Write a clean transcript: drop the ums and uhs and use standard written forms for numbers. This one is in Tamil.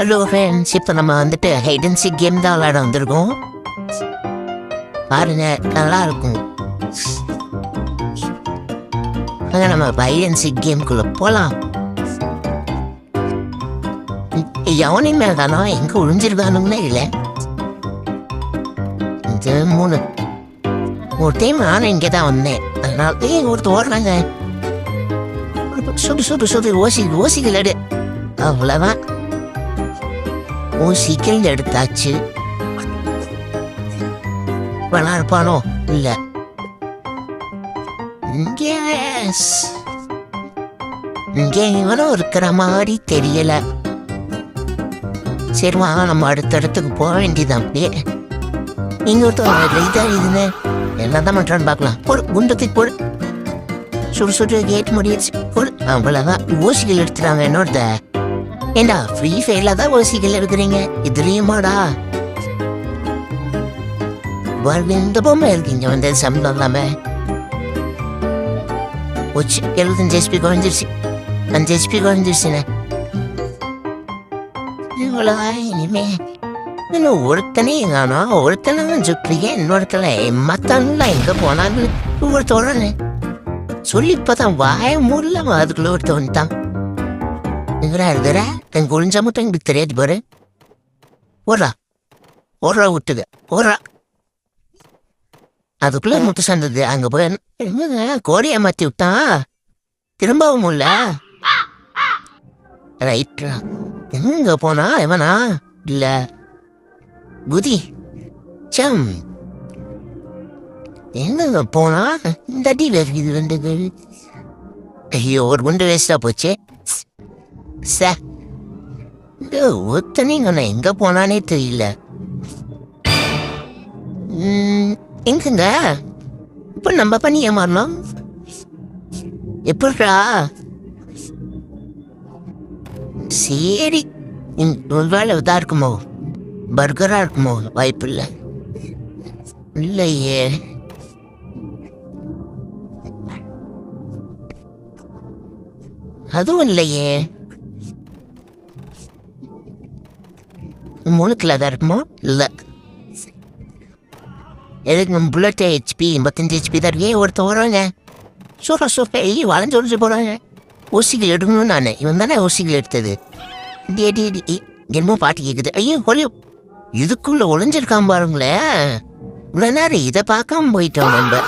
ஹலோ ஃப்ரெண்ட்ஸ், இப்போ நம்ம வந்துட்டு ஹைட் அண்ட் சீக் கேம் தான் விளையாட வந்திருக்கோம். பாருங்க, நல்லா இருக்கும். அங்கே நம்ம ஹைட் அண்ட் சீக் கேமுக்குள்ள போகலாம். எவனையுமே தானோ எங்கே ஒழிஞ்சிருக்கானுங்களே இல்லை. இது 3 ஒரு டைம் நானும் இங்கே தான் வந்தேன். அதனால ஒருத்தர் ஓடுறாங்க. சுடு ஓசிகள் எடு. அவ்வளோதான், ஊசிகள் எடுத்தாச்சு. வேணா இருப்பானோ இல்ல. இங்கே இவனும் இருக்கிற மாதிரி தெரியல. சரி வாங்க, நம்ம அடுத்த இடத்துக்கு போக வேண்டியதான். அப்படியே நீங்க ஒருத்தர் இதா இதுன்னு என்னதான் பண்றான்னு பார்க்கலாம். போடு, குண்டத்துக்கு போடு. சுடு கேட் முடிச்சு போடு. அவ்வளவுதான், ஊசிகள் எடுத்துட்டாங்க. என்னோட ஏண்டா ஃப்ரீ ஃபயர்ல தான் ஓசிகள் எடுக்கிறீங்க, இதுலயுமாடா? இந்த பொம்மை இருக்கீங்க வந்து சம்பளம் இல்லாம போச்சு. 75 HP குறைஞ்சிருச்சு. 5 HP குறைஞ்சிருச்சுண்ணே. இவ்வளவுதான். இனிமே இன்னும் ஒருத்தனே எங்கானோ ஒருத்தனை சுற்றுறீங்க. இன்னொருத்தனை மத்தவங்களாம் எங்க போனாங்க ஒருத்தோட சொல்லி இப்பதான் வாய மூடல. அதுக்குள்ள ஒருத்த வந்துட்டான். எழுதுற எங்க ஒழிஞ்சா மட்டும் எங்களுக்கு தெரியாது பாரு. ஓடுறா விட்டுங்க, ஓடுறா. அதுக்குள்ள முட்டு சந்தது. அங்க போய் கோழியை மாத்தி விட்டான். திரும்பவும் இல்ல. ரைட்ரா, எங்க போனா எவனா இல்ல குதி சம் எங்க போனா? இந்த அடி இது வந்து ஐயோ, ஒரு குண்டு வேஸ்டா போச்சு. ஒருத்தனைங்க எங்க போனானே தெரியல. எங்கங்க இப்ப நம்ம பண்ணி ஏமாறணும்? எப்படா? சரி, ஒரு வேலை இதா இருக்குமோ, பர்கரா இருக்குமோ? வாய்ப்பு இல்லை. இல்லையே, அதுவும் இல்லையே. முழுக்கில் தான் இருக்குமோ? இல்லை. எதுக்கு நம்ம புல்லட் HP 85 HP தான் இருக்கே. ஒருத்தர் வராங்க சூப்பர் வளைஞ்சு ஒழிஞ்சு போகிறாங்க. ஊசிகள் எடுக்கணும். நான் இவன் தானே ஊசிகள் எடுத்தது. என்னமோ பாட்டு கேட்குது. ஐயோ ஒளியோ, இதுக்குள்ள ஒளிஞ்சிருக்காம பாருங்களேன். இவ்வளோ நேரம் இதை பார்க்காம போயிட்டோம் நம்ம.